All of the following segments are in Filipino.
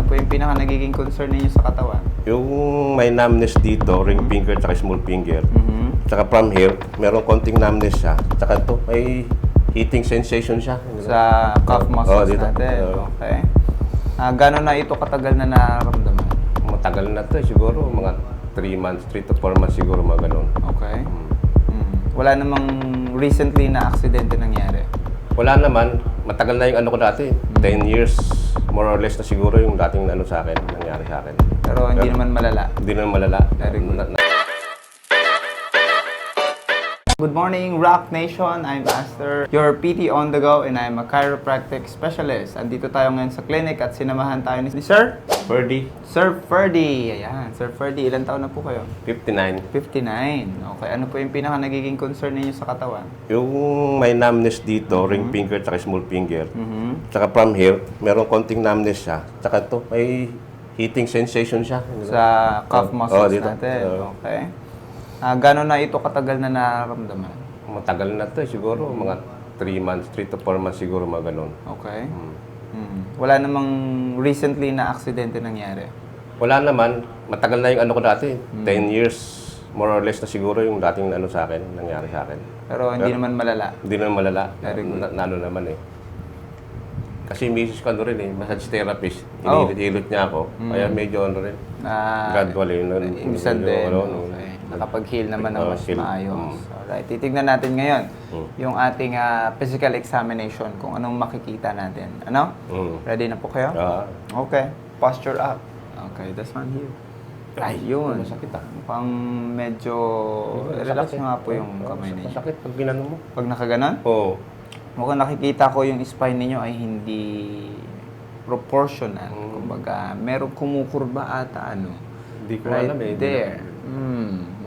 po yung pinaka nagiging concern ninyo sa katawan? Yung may numbness dito, ring finger at small finger. Tsaka from here, meron konting numbness siya. Tsaka ito, may heating sensation siya. Sa calf muscles dito. natin. Okay. Gano'n na ito katagal na nararamdaman? Matagal na ito, siguro mga 3 months, 3 to 4 months siguro mga ganun. Okay. Wala namang recently na aksidente nangyari? Wala naman, matagal na yung ano ko dati. 10 years, more or less na siguro yung dating ano sa akin, nangyari sa akin. Pero hindi naman malala? Hindi naman malala. Very good. Good morning, Rock Nation. I'm Aster, your PT on the go, and I'm a chiropractic specialist. Andito tayo ngayon sa clinic at sinamahan tayo ni Sir Ferdy, Sir Ferdy. Ayan, Sir Ferdy, ilan taon na po kayo? 59. 59. Okay, ano po yung pinaka nagiging concern ninyo sa katawan? Yung may numbness dito, ring finger at small finger. Tsaka from here, meron konting numbness siya. Tsaka ito, may heating sensation siya. Sa calf muscles dito. natin. Okay. Gano'n na ito katagal na nararamdaman? Matagal na ito, siguro mga 3 months, 3 to 4 months siguro mga ganun. Okay. Wala namang recently na aksidente nangyari? Wala naman, matagal na yung ano ko dati. 10 years, more or less na siguro yung dating ano sa akin, nangyari sa akin. Pero hindi naman malala? Hindi naman malala. Very good. Ano naman eh. Kasi misis ko ano rin eh, massage therapist. Oh. Hilot niya ako. Kaya medyo ano rin. Gradual eh. Ibisan din. Okay. Nakapag-heal naman ng mas maayos. Alright, titignan natin ngayon yung ating physical examination kung anong makikita natin. Ano? Ready na po kayo? Okay. Posture up. Okay, this one here. Ayun. Masakit ah. Mukhang medyo relax nga po yung kamay ninyo. Masakit pag ginano mo. Pag nakaganon? Oo. Mukhang nakikita ko yung spine ninyo ay hindi proportional. Kumbaga, merong kumukurba ata ano. Hindi ko Right alam eh. there.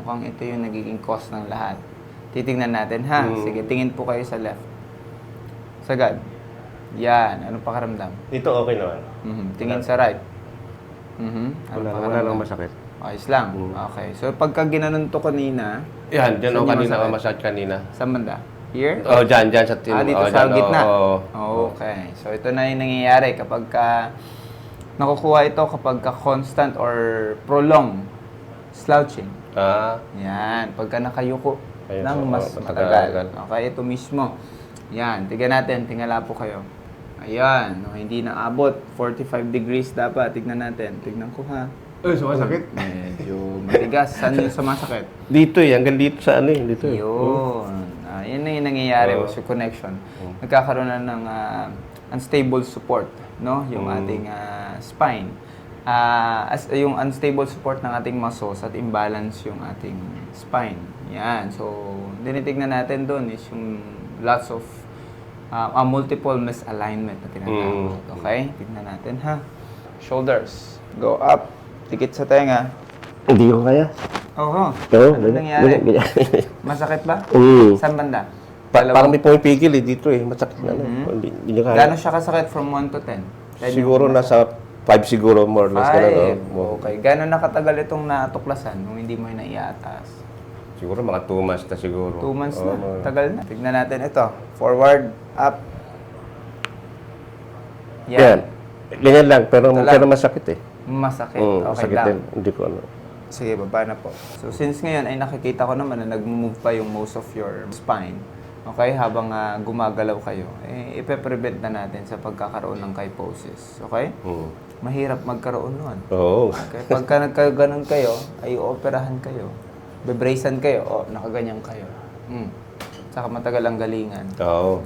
Mukhang ito yung nagiging cause ng lahat. Titingnan natin ha. Sige, tingin po kayo sa left. Sagad. Yan. Anong pakaramdam? Dito okay naman. Tingin sa right. Anong Wala pakaramdam? lang masakit. Ayos lang. Okay. So, pagka ginanon to kanina, Yan, dyan Saan ako yung kanina, masakit? massage kanina. sa banda? Here? Oh, dyan sa Dito sa dyan, gitna? oo. Okay. So, ito na yung nangyayari kapag nakukuha ito kapag constant or prolonged slouching. Yan. Pagka nakayuko Ayun, ng mas matagal. Okay, ito mismo. Yan. Tignan natin. Tingala po kayo. Ayan. No, hindi na abot. 45 degrees dapat. Tignan natin. Tignan ko ha. Sumasakit? Medyo matigas. Saan yung sumasakit? Dito eh, hanggang dito sa ano eh. Dito eh. Yun. Yan na yung nangyayari with your connection. Nagkakaroon na ng unstable support, no? Yung ating spine. Yung unstable support ng ating muscles at imbalance yung ating spine. Yan. So, tinitignan natin doon is yung lots of multiple misalignment na tinatawag. Okay? Tignan natin ha. Shoulders. Go up. Dikit sa tenga. Hindi ko kaya. Oo. Oo. Ano nangyari? Masakit ba? Saan banda? Parang may pumipigil eh dito eh. Masakit na Hindi niya kaya. Gano'n siya kasakit from 1 to 10? Siguro nasa 5 siguro more or less. 5. Okay. Gano'n nakatagal itong natuklasan kung hindi mo yung naiatas? Siguro mga 2 months na siguro. 2 months na. Tagal na. Tignan natin ito. Forward, up. Yan. Ganyan lang, pero masakit eh. Masakit. Okay masakit lang. din. Hindi ko ano. Sige, baba na po. So, since ngayon ay nakikita ko naman na nag-move pa yung most of your spine, okay, habang gumagalaw kayo, ipe-prevent na natin sa pagkakaroon ng kyphosis. Okay? Mahirap magkaroon nun. Oo. Okay? Pagka nagkaganon kayo, ay operahan kayo. Bebracean kayo, nakaganyan kayo. Saka matagal ang galingan. Oo.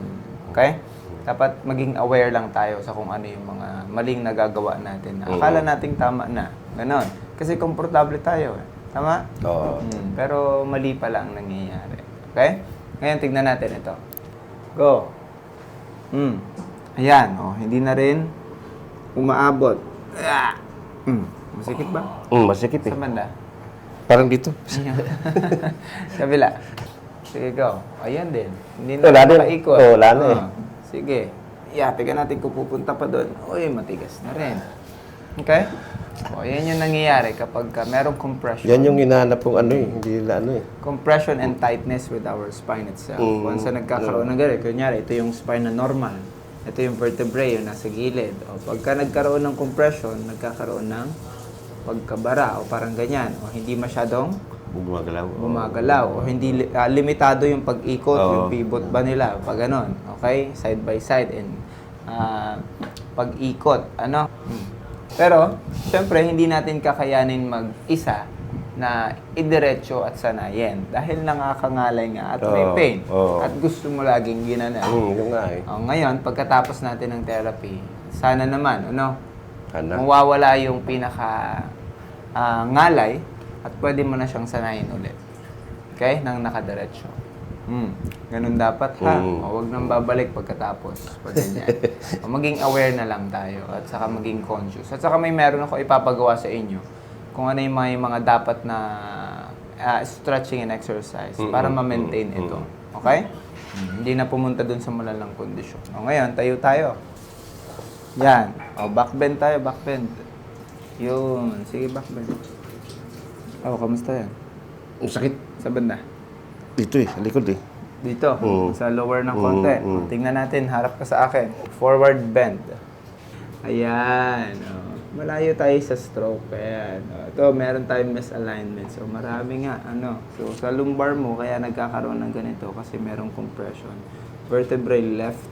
Okay? Dapat maging aware lang tayo sa kung ano yung mga maling nagagawa natin. Akala nating tama na. Ganon. Kasi komportable tayo. Tama? Oo. Pero mali pala ang nangyayari. Okay? Ngayon, tignan natin ito. Go. Ayan. Hindi na rin umaabot. Masikip ba? Masikip eh. Sa banda? Parang dito. Kabila. Sige, go. Ayan din. Hindi na Wala din. paikot. Wala na eh. Sige. Tignan natin kung pupunta pa doon. Uy, matigas na rin. Okay? Yan yung nangyayari kapag merong compression. Yan yung hinahanap kong ano eh. Hindi na ano eh. Compression and tightness with our spine itself. Once na nagkakaroon ng gano'n, kunyari, ito yung spine na normal. Ito yung vertebrae, yung nasa gilid. O pagka nagkaroon ng compression, nagkakaroon ng pagkabara o parang ganyan. O hindi masyadong gumagalaw. O hindi limitado yung pag-ikot, yung pivot ba nila. Pag ganon. Okay? Side by side and pag-ikot. Ano? Pero, syempre, hindi natin kakayanin mag-isa na idiretso at sanayin. Dahil nangakangalay nga at may pain. At gusto mo laging ginanan. Yung nga eh. Ngayon, pagkatapos natin ng therapy, sana naman, mawawala yung pinaka ngalay at pwede mo na siyang sanayin ulit. Okay? Nang nakadiretso. Ganun dapat ha. Huwag nang babalik pagkatapos. Pag ganyan. Maging aware na lang tayo at saka maging conscious. At saka may meron ako ipapagawa sa inyo kung ano yung mga dapat na stretching and exercise para ma-maintain ito. Okay? Hindi na pumunta dun sa malalang kondisyon. Ngayon, tayo tayo. Yan. Backbend tayo, backbend. Yun. Sige, backbend. Kamusta yan? Ang sakit. Sa banda? Dito sa likod eh. Dito, sa lower ng konti. Tingnan natin, harap ka sa akin. Forward bend. Ayan. Malayo tayo sa stroke. Ayan. Ito, meron tayong misalignment. So, marami nga. So, sa lumbar mo, kaya nagkakaroon ng ganito kasi merong compression. Vertebrae left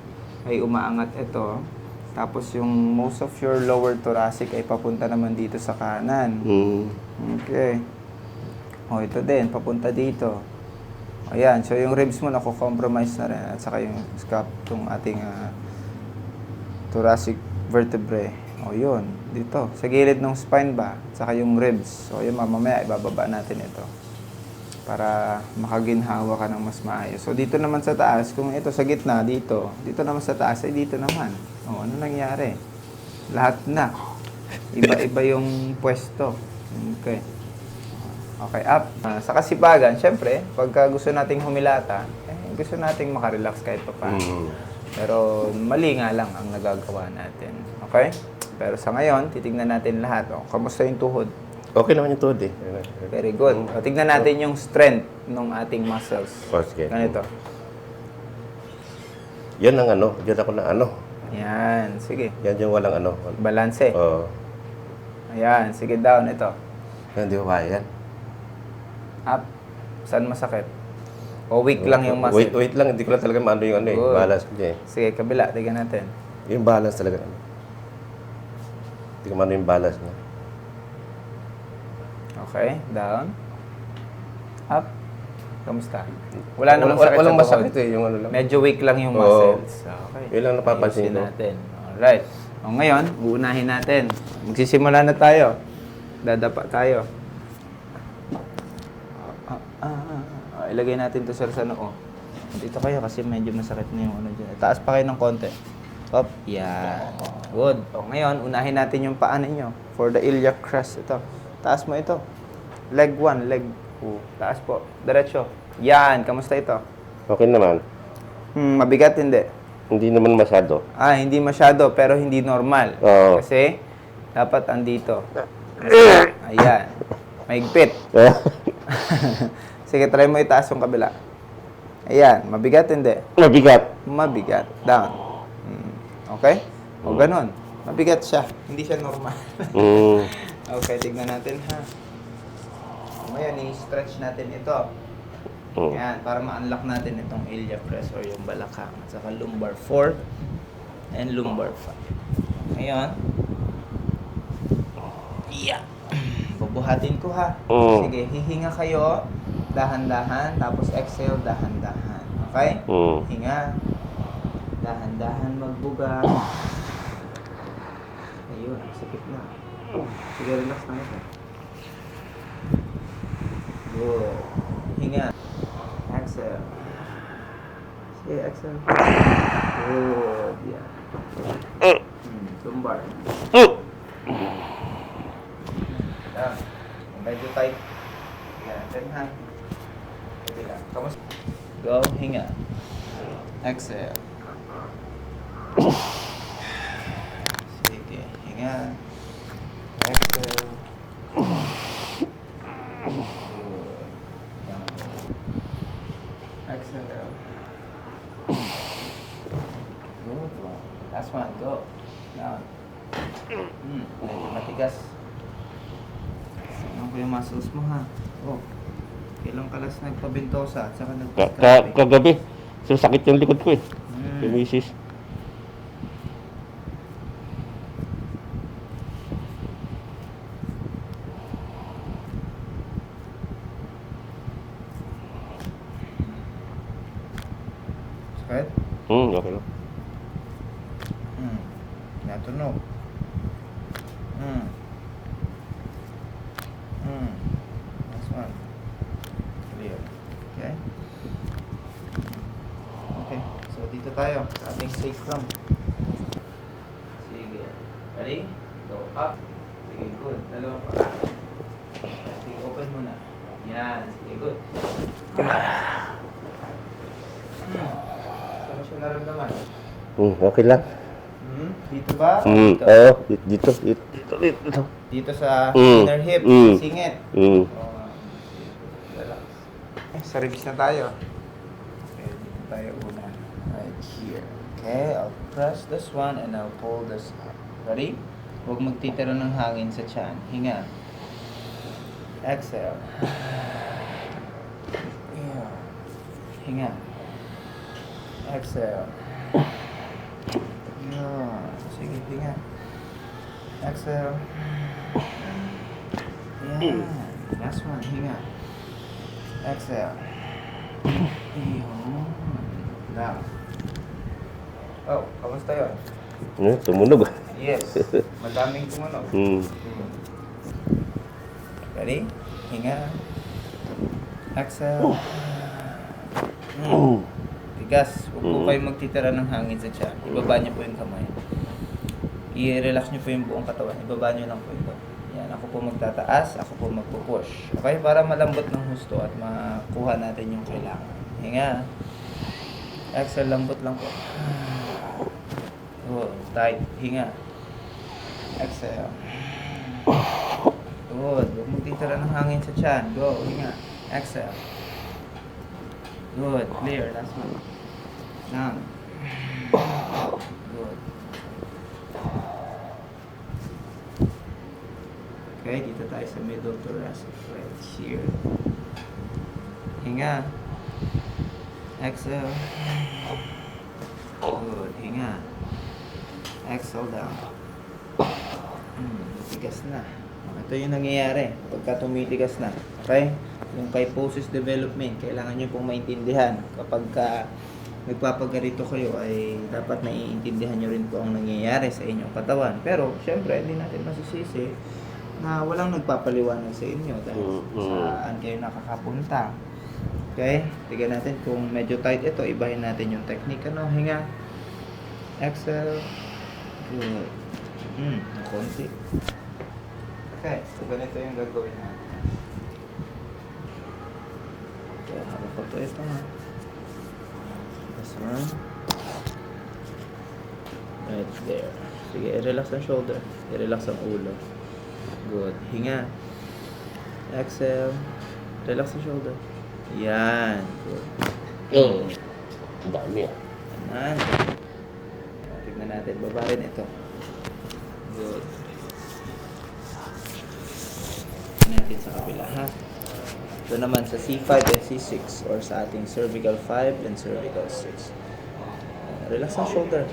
ay umaangat ito. Tapos, yung most of your lower thoracic ay papunta naman dito sa kanan. Okay. Ito din, papunta dito. Ayan, so yung ribs mo nako-compromise na rin at saka yung scap, itong ating thoracic vertebrae. Yun, dito, sa gilid ng spine ba, at saka yung ribs. So yun, mamaya ibababa natin ito para makaginhawa ka ng mas maayos. So dito naman sa taas, kung ito sa gitna, dito naman sa taas, ay dito naman. Ano nangyari? Lahat na. Iba-iba yung pwesto. Okay. Okay, up. Sa kasipagan, syempre, pagka gusto nating humilata, gusto nating makarelax kahit pa paano. Pero mali nga lang ang nagagawa natin. Okay? Pero sa ngayon, titignan natin lahat. Kamusta yung tuhod? Okay naman yung tuhod eh. Very good. Tignan natin yung strength ng ating muscles. Okay. Ganito. Yan ang Yan ako na Yan. Sige. Yan yung walang Balanse. Oo. Ayan. Sige, down. Ito. Hindi ko kaya yan. Up. Saan masakit? O weak lang yung muscle? Wait lang. Hindi ko lang talaga maano yung Good. balance niya eh. Sige, kabila. Tignan natin. Yung balance talaga. Hindi ko maano yung balance niya. Okay. Down. Up. Kamusta? Wala namang sakit Walang sa tuhod. masakit eh. Yung lang. Medyo weak lang yung muscles. Okay. Yun lang napapansin ko. natin. Alright. Ngayon, uunahin natin. Magsisimula na tayo. Dadapa tayo. Ilagay natin to sir sa noo. Dito kayo kasi medyo masakit na yung dyan. Taas pa kayo ng konti. Up. Yan. Good. Ngayon, unahin natin yung paa ninyo. For the iliac crest. Ito. Taas mo ito. Leg 1. Leg 2. Taas po. Diretso. Yan. Kamusta ito? Okay naman. Mabigat hindi? Hindi naman masyado. Hindi masyado, pero hindi normal. Oo. Kasi, dapat andito. Ayan. Maigpit. Sige, try mo itaas yung kabila. Ayan. Mabigat hindi? Mabigat. Mabigat. Down. Okay? O ganun. Mabigat siya. Hindi siya normal. Okay, tignan natin ha. Ngayon, i-stretch natin ito. Ayan, para ma-unlock natin itong iliac crest or yung balakang. At saka lumbar 4 and lumbar 5. Ngayon, bubuhatin ko ha. Sige, hihinga kayo, dahan-dahan, tapos exhale, dahan-dahan. Okay? Hinga, dahan-dahan magbuga. Ayun, sakit na. Sige, relax na ito. Good. Hinga. Exhale. Sige, exhale. Good. Yeah. Lumbar. Down. Medyo tight. Yan. Then hand. Sige lang. Kamusta? Go. Hinga. Exhale. Sige. Hinga. Exhale. Exhale. Good. Medyo matigas. Tingnan ko yung muscles mo ha. Oh. Kailang kalas nagpabentosa at saka nagpa-scrubbing. Kagabi, sakit yung likod ko eh. Yung Mm. misis. Sakit? Okay lang. Natunog. Next one. Clear. Okay? Okay. So, dito tayo sa ating safe room. Sige. Ready? Go up. Sige, good. Dalawang pa. Sige, open muna. Yan. Sige, good. Saan mo siya naramdaman? Okay lang. Dito ba? Dito. Dito. Dito sa Mm. inner hip, Mm. singit. Mm. Relax. Sa ribs na tayo. Okay, dito tayo una. Right here. Okay, I'll press this one and I'll pull this up. Ready? Huwag magtitira ng hangin sa tiyan. Hinga. Exhale. Yeah. Hinga. Exhale. Yeah. Sige, hinga. Exhale. Yeah. Last one, hinga. Exhale. Yun. Now. Oh, kamusta yun? Tumunog. Yes. Madaming tumunog. Ready? Hinga. Exhale. Tigas. Huwag po kayo magtitira ng hangin sa tiyan. Ibaba niyo po yung kamay. I-relax niyo po yung buong katawan. Ibaba niyo lang po ito. Yan. Ako po magtataas. Ako po magpupush. Okay? Para malambot ng husto at makuha natin yung kailangan. Hinga. Exhale. Lambot lang po. Good. Tight. Hinga. Exhale. Good. Huwag magtitira ng hangin sa tiyan. Go. Hinga. Exhale. Good. Clear. Last one. Down. Good. Okay, dito tayo sa middle thoracic. Right here. Hinga. Exhale. Good. Hinga. Exhale down. Tigas na. Ito yung nangyayari pagka tumitigas na. Okay? Yung kyphosis development, kailangan nyo pong maintindihan. Kapag nagpapagarito kayo ay dapat naiintindihan nyo rin po ang nangyayari sa inyong katawan. Pero, syempre, hindi natin masisisi na walang nagpapaliwanag sa inyo dahil saan kayo nakakapunta. Okay? Tignan natin kung medyo tight ito, ibahin natin yung technique. Ano? Hinga. Exhale. Good. Konti. Okay, so ganito yung gagawin natin. Okay, harap ko to ito ha. This one. Right there. Sige, i-relax ang shoulder. I-relax ang ulo. Good. Hinga. Exhale. Relax ang shoulder. Yan. Good. Ang dami ah. Yan. Tignan natin. Baba rin ito. Good. Natin sa kabila ha. Ito naman sa C5 and C6 or sa ating cervical 5 and cervical 6. Relax ang shoulder.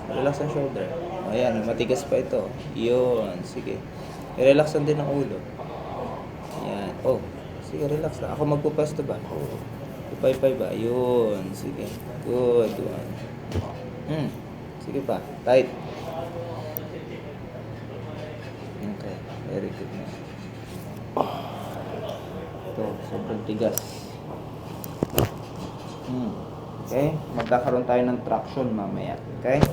Relax ang shoulder. Ayan, matigas pa ito. Yun, sige. I-relax din ang ulo. Ayan. Oh, sige, relax lang. Ako magpupasto ba? Ipay-pay ba? Yun, sige. Good one. Sige pa. Tight. Okay, very good na. Ito, sobrang tigas. Okay, magkakaroon tayo ng traction mamaya. Okay?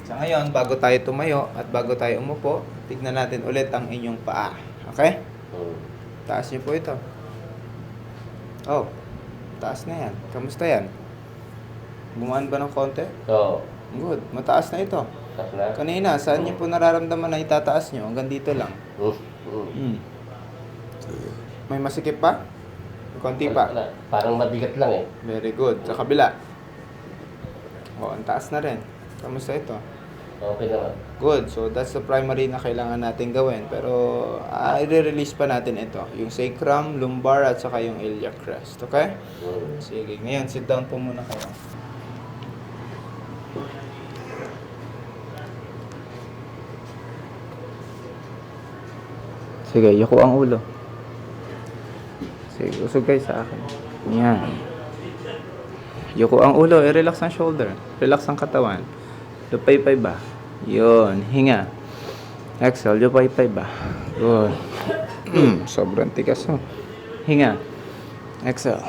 Sa ngayon, bago tayo tumayo at bago tayo umupo, tignan natin ulit ang inyong paa. Okay? Taas niyo po ito. Oh, taas na yan. Kamusta yan? Gumaan ba ng konti? Oo. Good. Mataas na ito. Taas na. Kanina, saan niyo po nararamdaman na itataas niyo? Hanggang dito lang. May masikip pa? Konti pa. Parang mabigat lang eh. Very good. Sa kabila. O, ang taas na rin. Kamusta ito? Okay naman. Good. So, that's the primary na kailangan natin gawin. Pero, i-release pa natin ito. Yung sacrum, lumbar, at saka yung iliac crest. Okay? Sige. Ngayon, sit down po muna kayo. Sige, yuko ang ulo. Sige, usog kayo sa akin. Yan. Yuko ang ulo. I-relax ang shoulder. Relax ang katawan. Lupay-pay ba? Yun. Hinga. Exhale. Lupay-pay ba? Good. Sobrang tigas, oh. Hinga. Exhale.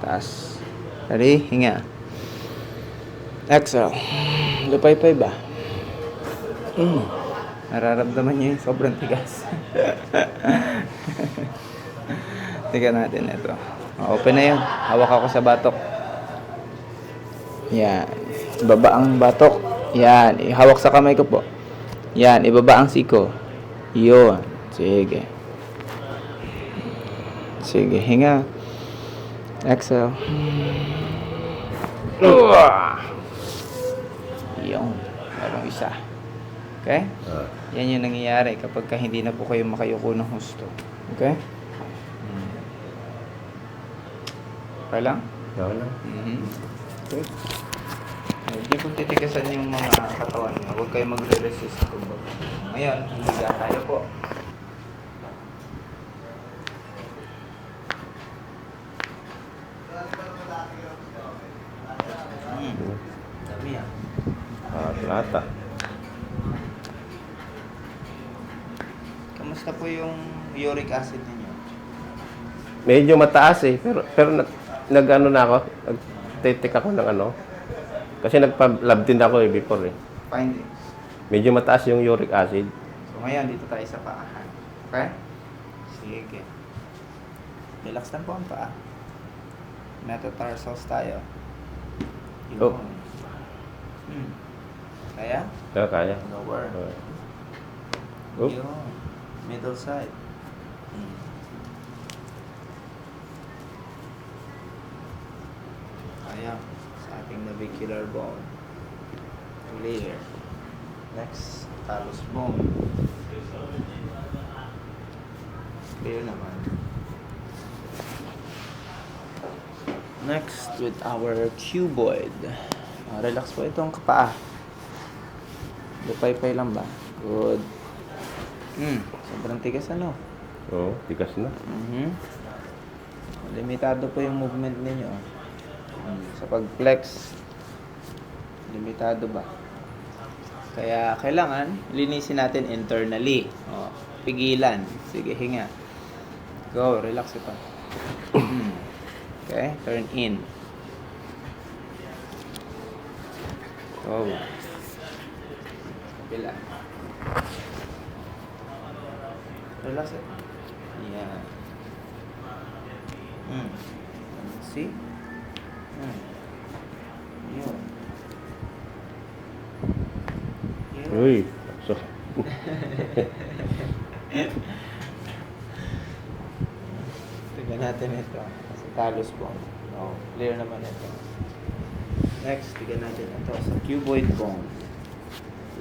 Taas. Ready? Hinga. Exhale. Lupay-pay ba? Nararamdaman niyo yung sobrang tigas. Tingnan natin ito. Open na yun. Hawak ako sa batok. Yan. Ibaba ang batok. Yan. Ihawak sa kamay ko po. Yan. Ibaba ang siko. Yun. Sige. Sige. Hinga. Exhale. Yun. Merong isa. Okay? Yan yung nangyayari kapag hindi na po kayo makayuko ng husto. Okay? Okay lang? Okay lang. Good. Hindi po titigasan yung mga katawan nyo. Huwag kayo magre-resist. Ngayon, higa tayo po. Dami ah. Lata. Kamusta po yung uric acid ninyo? Medyo mataas eh, pero nag-ano na ako, nag-take ako ng ano. Kasi nagpa-lab din ako eh before eh. Findings. Medyo mataas yung uric acid. So ngayon, dito tayo sa paahan. Okay? Sige. Relax lang po ang paa. Metatarsals tayo. Yun. Oh. Kaya? Kaya. Lower. Oh. Yun. Middle side. Kaya. Sa ating navicular bone. Clear. Next, talus bone. Clear naman. Next, with our cuboid. Relax po itong paa. Lupay-pay lang ba? Good. Sobrang tigas ano? Oo, tigas na. Limitado po yung movement ninyo. Sa pag-flex, limitado ba? Kaya kailangan linisin natin internally. Pigilan. Sige, hinga. Go, relax ito. Okay, turn in. Go. Kabila. Relax it. Yeah. See? Yun. Yun. Uy, so, Tignan natin ito. Sa talus bone. Clear naman ito. Next, tignan natin ito sa cuboid bone.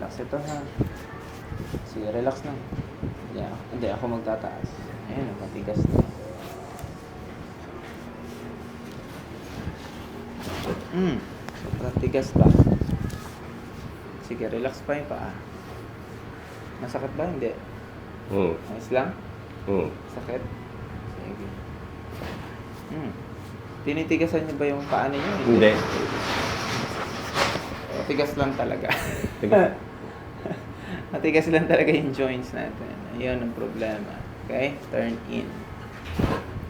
Relax ito ha. Sige, relax lang. Yeah. Hindi, ako magtataas. Ayan, matigas na. Sobrang tigas ba? Sige, relax pa yung paa. Masakit ba? Hindi. Ayos lang? Sakit? Sige. Tinitigasan niyo ba yung paa ninyo? Hindi. Matigas lang talaga. Tigas. Matigas lang talaga yung joints natin. Ayun ang problema. Okay? Turn in.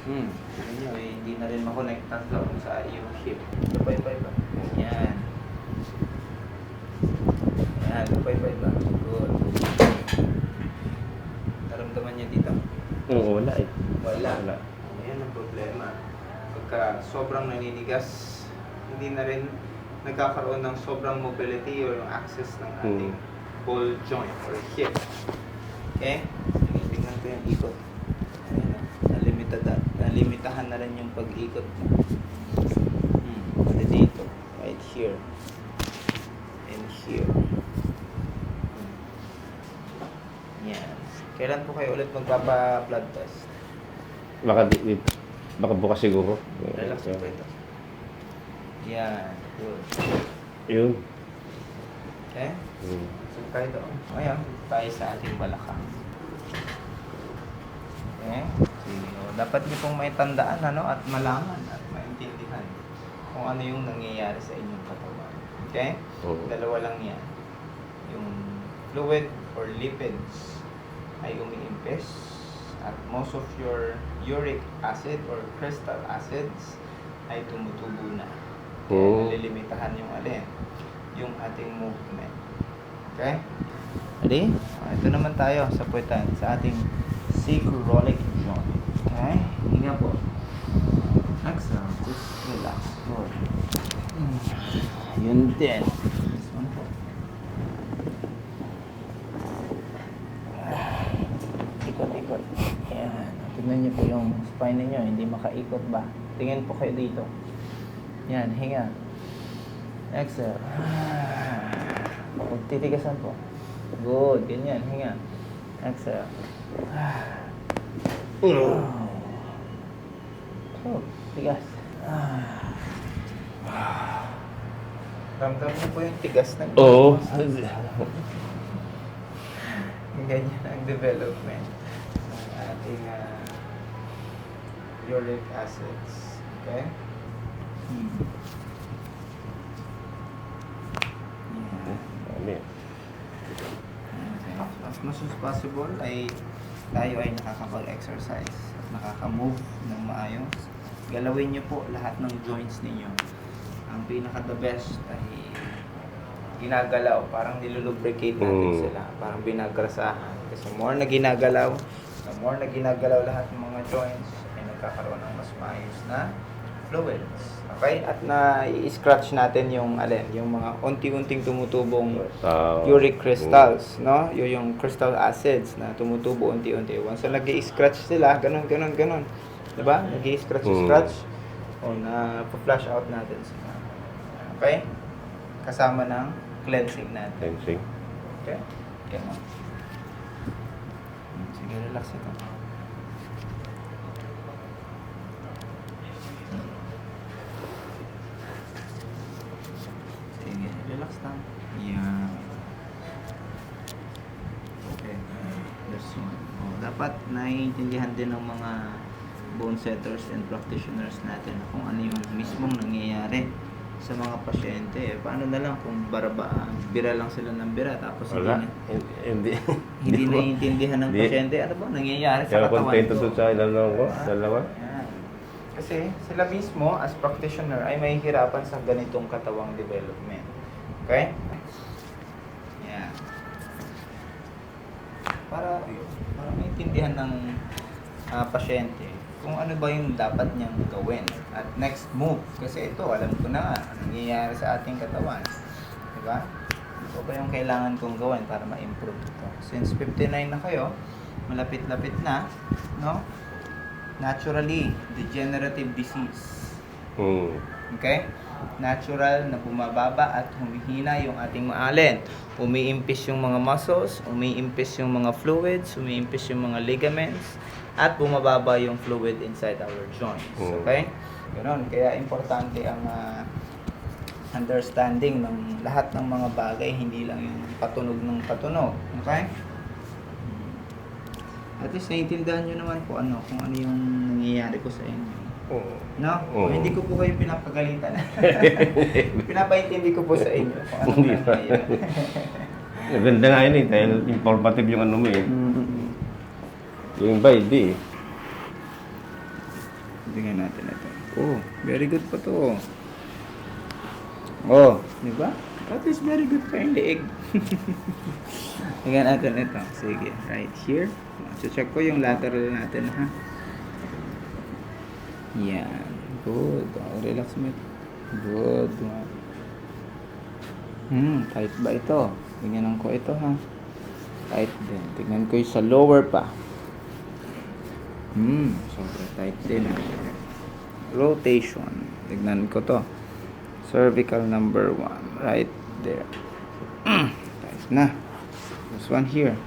Yun, hindi na rin makonektan sa kung saan yung hip. Lupay-pay ba? Yan. Yan, lupay-pay ba? Good. Naramdaman niya dito? Oo, wala eh. Wala. Ayan ang problema. Pagka sobrang naninigas, hindi na rin nagkakaroon ng sobrang mobility or yung access ng ating ball joint or hip. Okay? Tingnan ko yung ikot. Ayan, nalimitahan na rin yung pag-ikot mo. Dito, right here. here. Yan. Kailan po kayo ulit magpapa-blood test? Baka bukas siguro. Relax po ito. Yan. Good. Yun. Okay? So, tayo doon. Ngayon, tayo sa ating balakang. Okay? So, dapat niyo pong may tandaan at malaman at maintindihan kung ano yung nangyayari sa inyong katawan. Okay? Dalawa lang yan. Yung fluid or lipids ay umiimpis at most of your uric acid or crystal acids ay tumutubo na. Kaya nalilimitahan yung alin? Yung ating movement. Okay? Ready? Ito naman tayo sa puwetan sa ating sacroiliac joint. Okay? Hinga po. Exhale. Just relax. Good. Yun din. This one po. Ikot-ikot. Yan. Tignan niyo po yung spine niyo. Hindi makaikot ba? Tingin po kayo dito. Yan. Hinga. Exhale. Titigasan po. Good. Ganyan. Hinga. Exhale. Oh, tigas. Ramdam niyo po yung tigas ng Oo. ganyan ang development ng ating uric acids. Okay? Yeah. As much as possible ay tayo ay nakakapag-exercise at nakaka-move ng maayos. Galawin niyo po lahat ng joints ninyo. Ang pinaka-the best ay ginagalaw. Parang nilulubricate natin sila. Parang binagrasahan. Kasi more na ginagalaw, lahat ng mga joints ay nagkakaroon ng mas maayos na fluids. Okay? At na-i-scratch natin yung mga unti-unting tumutubong uric crystals, no? Yung crystal acids na tumutubo unti-unti. Once na nag-i-scratch sila, ganun. Diba? Nag-i-scratch. O na-flush out natin sila. Okay? Kasama ng cleansing natin. Cleansing. Okay? Okay mo. Sige, relax ito. Sige, relax lang. Yeah. Okay. That's one. Dapat naiintindihan din ng mga bone setters and practitioners natin kung ano yung mismong nangyayari sa mga pasyente. Paano na lang kung bira lang sila ng bira tapos hindi naiintindihan ng pasyente ano ba nangyayari sa katawan ko. Kaya kontento doon sa dalawa. Yan. Kasi sila mismo as practitioner ay mahihirapan sa ganitong katawang development. Okay? Yan. Para maintindihan ng pasyente kung ano ba yung dapat niyang gawin at next move. Kasi ito, alam ko na nangyayari sa ating katawan. Diba? Ito ba yung kailangan kong gawin para ma-improve ito? Since 59 na kayo, malapit-lapit na, no? Naturally, degenerative disease. Okay? Natural na bumababa at humihina yung ating maalin. Umiimpis yung mga muscles, umiimpis yung mga fluids, umiimpis yung mga ligaments, at bumababa yung fluid inside our joints. Okay? Ganon. Kaya importante ang understanding ng lahat ng mga bagay, hindi lang yung patunog ng patunog. Okay? At least naiintindihan nyo naman po kung ano yung nangyayari ko sa inyo. No? Hindi ko po kayo pinapagalitan. Pinapaintindi ko po sa inyo kung ano nangyayari. Ganda nga yun dahil informative yung ano mo Yung iba, hindi Tingnan natin ito. Oh, very good pa to. Oh, di ba? That is very good pa yung leeg. Tingnan natin ito. Sige, right here. Check ko yung lateral natin, ha? Yan. Good. Relax mo. Good. Tight ba ito? Tingnan ko ito, ha? Tight din. Tingnan ko yung sa lower pa. Sobrang tight din. Rotation. Tignan ko to. Cervical number 1. Right there. Tight na. This one here.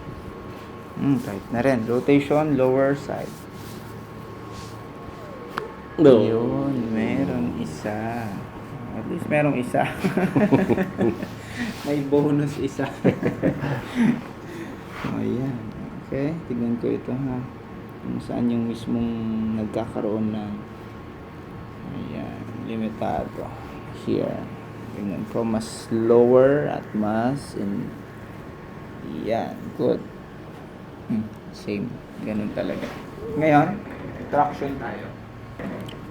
Tight na rin. Rotation, lower side. No. Yun, meron isa. At least merong isa. May bonus isa. Ayan. Okay, tignan ko ito ha. Kung saan yung mismong nagkakaroon ng ayan, limitado. Here. Tignan ko, mas lower at mas in yan, good. Same. Ganun talaga. Ngayon, traction tayo.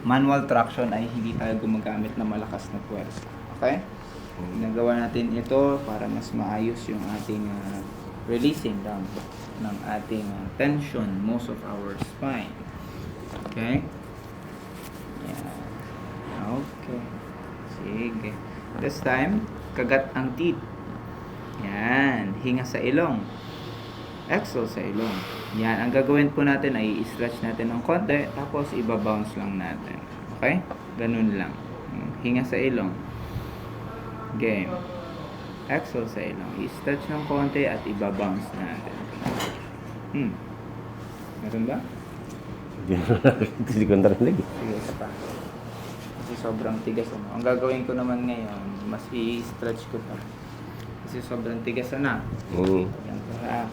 Manual traction ay hindi tayo gumagamit ng malakas na puwersa. Okay? Ginagawa natin ito para mas maayos yung ating releasing down ng ating tension most of our spine. Okay? Yan. Okay. Sige. This time, kagat ang teeth. Yan. Hinga sa ilong. Exhale sa ilong. Yan. Ang gagawin po natin ay i-stretch natin ng konti, tapos iba-bounce lang natin. Okay? Ganun lang. Hinga sa ilong. Game. Exhale sa ilong. I-stretch ng konti at iba-bounce natin. Meron ba? Hindi ko narinig. Sige, isa pa. Kasi sobrang tigas ano. Ang gagawin ko naman ngayon, mas i-stretch ko pa. Kasi sobrang tigas na. Yan para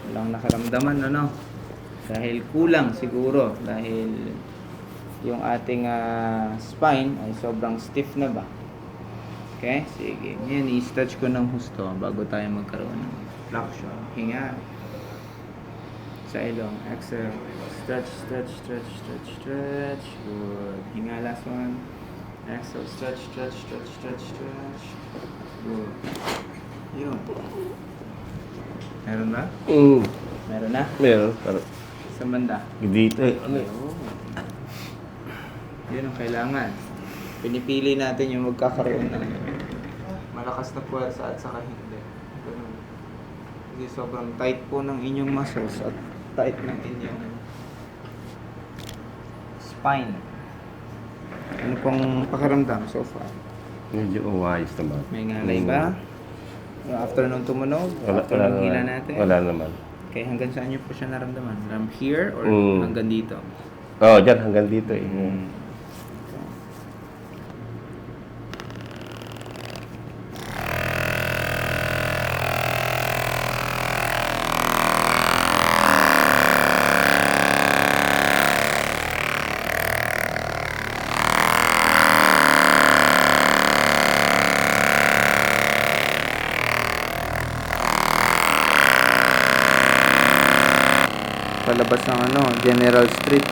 walang nakaramdaman ano. Dahil kulang siguro. Dahil yung ating spine ay sobrang stiff na ba. Okay? Sige. Ngayon, i-stretch ko ng husto bago tayo magkaroon ng flexion. Hinga. Sa ilong. Exhale. Stretch, stretch, stretch, stretch, stretch. Good. Hinga, last one. Exhale. Stretch, stretch, stretch, stretch, stretch. Good. Yun. Meron ba? Meron na? Meron. Pero, Sa banda? dito eh. Ano? Yun ang kailangan. Pinipili natin yung magkakaroon ng malakas na puwersa at saka hindi. Ganun. Kasi sobrang tight po ng inyong muscles at tight ng inyong spine. Ano pong pakiramdam so far? Medyo wise naman. May ngalay ba? After nung tumunog? After Wala nung hila naman. natin? Wala naman. Okay, hanggang saan nyo po siya naramdaman? From here or hanggang dito? Oo, dyan hanggang dito eh. Palabas ng ano, General Street.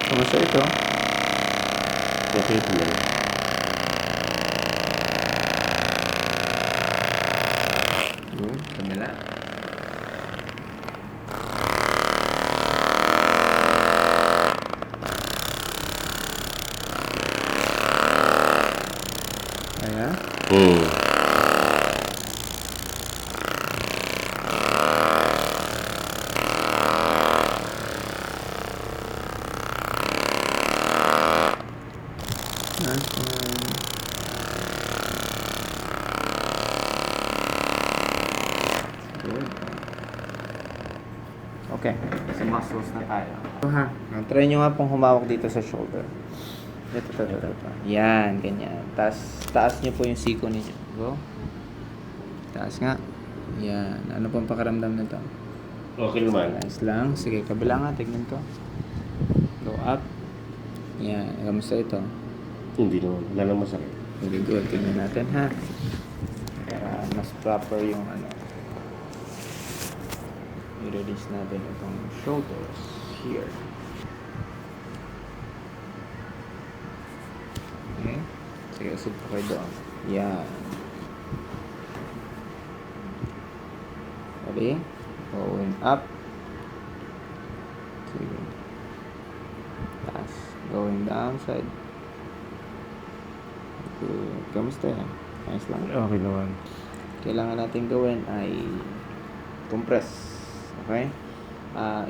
Kamusta ito? Okay, ito lang. Good. Kamila. Ayan. Nice one. Good. Okay, sa muscles na tayo. Try nyo nga pong humawak dito sa shoulder. Ito. Yan, ganyan. Taas nyo po yung siko ninyo. Go. Taas nga. Yan. Ano pong pakaramdam nito? Okay naman. Nice lang. Sige, kabila nga. Tignan ko. Go up. Yan. Kamusta ito? Hindi naman. Wala naman masakit. Very good. Tignan natin ha. Para mas proper yung ano. I-release natin itong shoulders. Here. Okay. Sige, usog po kayo doon. Yan. Ready? Going up. Sige. Taas. Going down side. Good. Kamusta yan? Nice lang. Okay naman. Kailangan natin gawin ay compress. Okay?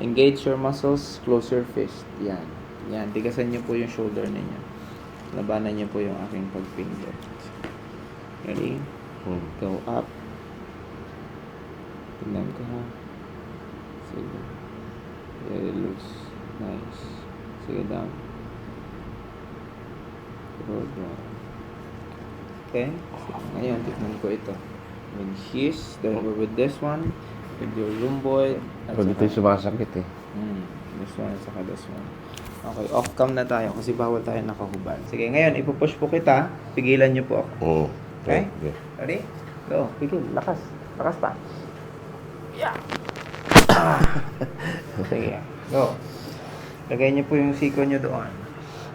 Engage your muscles, close your fist. Yan. Yan, tigasan niyo po yung shoulder ninyo. Labanan niyo po yung aking pag-finger. Ready? Go up. Tingnan ko ha. Sige. Very loose. Nice. Sige, down. Go down. Okay? So, ngayon, tignan ko ito. With his, then we're with this one. With your rhomboid. At Pag ito yung sumasakit eh. This one, saka this one. Okay, off-cam na tayo kasi bawal tayo nakahubad. Sige, ngayon, ipupush po kita. Pigilan niyo po ako. Okay? Ready? Go. Pigil. Lakas. Lakas pa. Yeah. Sige. Go. Lagay niyo po yung siko niyo doon.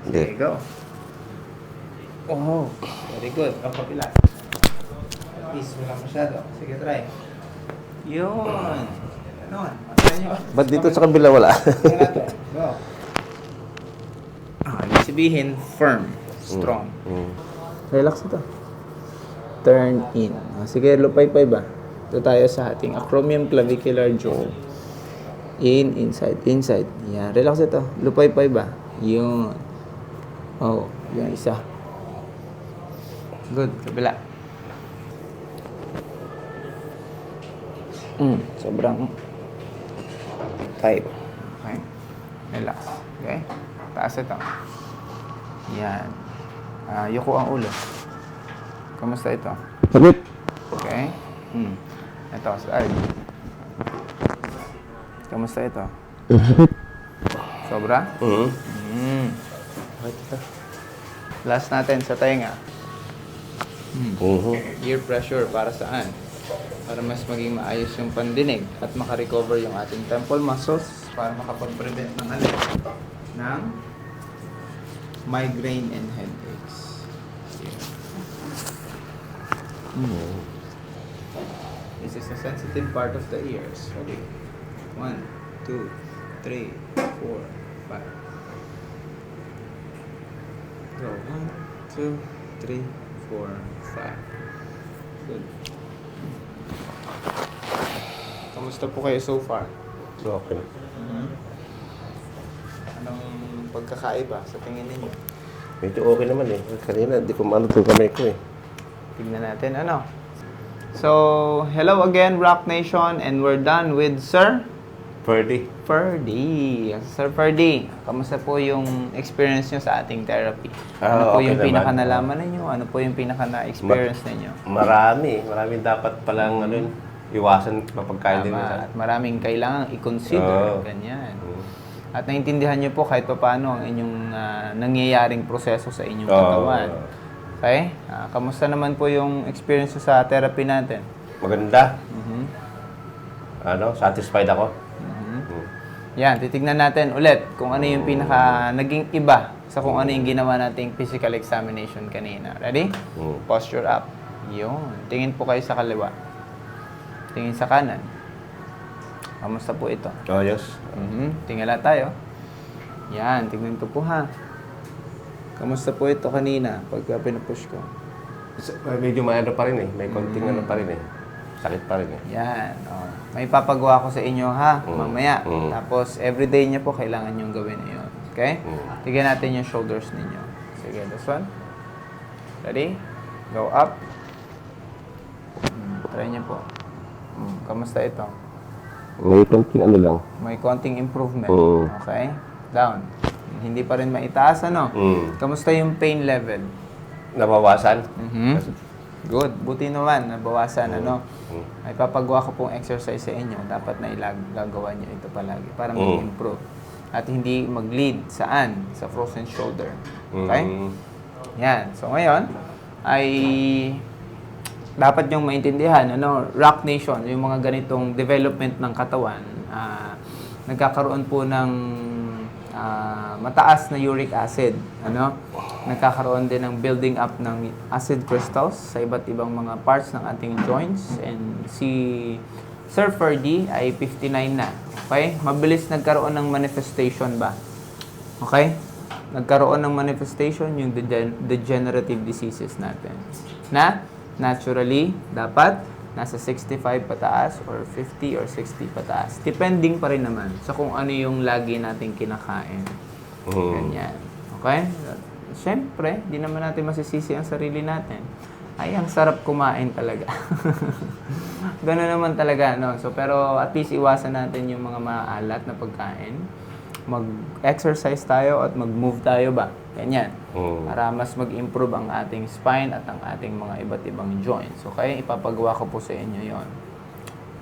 Sige, go. Oh, very good. Ang kapila. At least, wala masyado. Sige, try. Yun. Ganon. Matry niyo. Ba't dito sa kabila wala? Tingnan natin. Go. Ibig sabihin, firm. Strong. Relax ito. Turn in. Sige, lupay-pay ba? Ito tayo sa ating acromion clavicular jaw. In, inside, inside. Yan. Relax ito. Lupay-pay ba? Yun. Oh, yung isa. Good. Kabila. Sobrang tight. Okay. Relax. Okay. Taas ito. Yan. Yuko ang ulo. Kamusta ito? Sakit. Okay. Ito, side. Kamusta ito? Sobra? Last natin sa tenga. Ear pressure para saan? Para mas maging maayos yung pandinig at makarecover yung ating temple muscles para makapag-prevent ng ng migraine and headaches. This is a sensitive part of the ears. Ready? 1, 2, 3, 4, 5. Go. 1, 2, 3, 4, 5. Good. Kamusta po kayo so far? Okay. Anong pagkakaiba sa tingin ninyo? Medyo okay naman eh. Kanina, di ko maano itong kamay ko eh. Tignan natin ano. So, hello again Rock Nation, and we're done with Sir Ferdy. Ferdy. Sir Ferdy, kamusta po yung experience nyo sa ating therapy? Ano po okay yung naman. pinaka-nalaman ninyo? Ano po yung pinaka-na-experience ninyo? Marami. Maraming dapat palang iwasan kapag kain din. At maraming kailangan i-consider. Oo. Ganyan. At naintindihan nyo po kahit pa paano ang inyong nangyayaring proseso sa inyong katawan. Okay? Kamusta naman po yung experience nyo sa therapy natin? Maganda. Satisfied ako. Yan, titignan natin ulit kung ano yung pinaka naging iba sa kung ano yung ginawa nating physical examination kanina. Ready? Posture up. Yun. Tingin po kayo sa kaliwa. Tingin sa kanan. Kamusta po ito? Oh, yes. Tingala tayo. Yan, tignan ko po ha. Kamusta po ito kanina pagka pinupush ko? Medyo maano pa rin eh. May konting ano pa rin eh. Sakit pa rin eh. Yan. Oh. May papagawa ko sa inyo ha, mamaya. Tapos, everyday niya po kailangan niyong gawin na yun. Okay? Tignan natin yung shoulders ninyo. Sige, this one. Ready? Go up. Try niyo po. Kamusta ito? May konting ano lang. May konting improvement. Okay? Down. Hindi pa rin maitaas, ano? Kamusta yung pain level? Nabawasan? Good. Buti naman, nabawasan, ano? May papagawa ko pong exercise sa inyo. Dapat na gagawa nyo ito palagi para mag-improve. At hindi mag-lead saan? Sa frozen shoulder. Okay? Yan. So, ngayon, ay dapat nyong maintindihan, ano, Rock Nation, yung mga ganitong development ng katawan, nagkakaroon po ng mataas na uric acid, ano? Nagkakaroon din ng building up ng acid crystals sa iba't ibang mga parts ng ating joints, and si Sir Ferdy ay 59 na. Okay? Mabilis nagkaroon ng manifestation ba? Okay? Nagkaroon ng manifestation yung degenerative diseases natin. Na naturally dapat nasa 65 pataas or 50 or 60 pataas. Depending pa rin naman sa kung ano yung lagi nating kinakain. Ganyan. Okay? Siyempre, di naman natin masisisi ang sarili natin. Ay, ang sarap kumain talaga. Gano'n naman talaga, no? So, pero at least iwasan natin yung mga maalat na pagkain. Mag-exercise tayo at mag-move tayo ba? Ganyan. Para mas mag-improve ang ating spine at ang ating mga iba't ibang joints. Okay? Ipapagawa ko po sa inyo yon.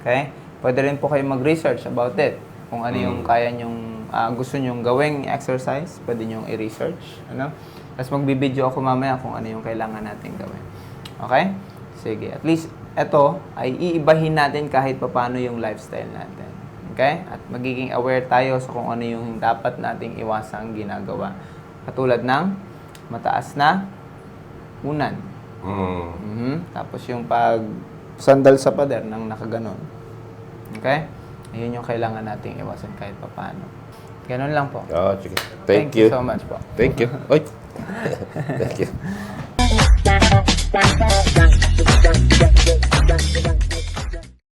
Okay? Pwede rin po kayo mag-research about it. Kung ano yung kaya nyong, gusto nyong gawing exercise, pwede nyong i-research. Ano? Tapos magbibideo ako mamaya kung ano yung kailangan natin gawin. Okay? Sige. At least, ito ay iibahin natin kahit paano yung lifestyle natin. Okay? At magiging aware tayo sa kung ano yung dapat nating iwasang ginagawa. Katulad ng mataas na unan. Tapos yung pag sandal sa pader ng nakaganon. Okay? Ayun yung kailangan nating iwasan kahit paano. Ganon lang po. Oh, sige. Thank you so much po. Thank you. Oy. Thank you.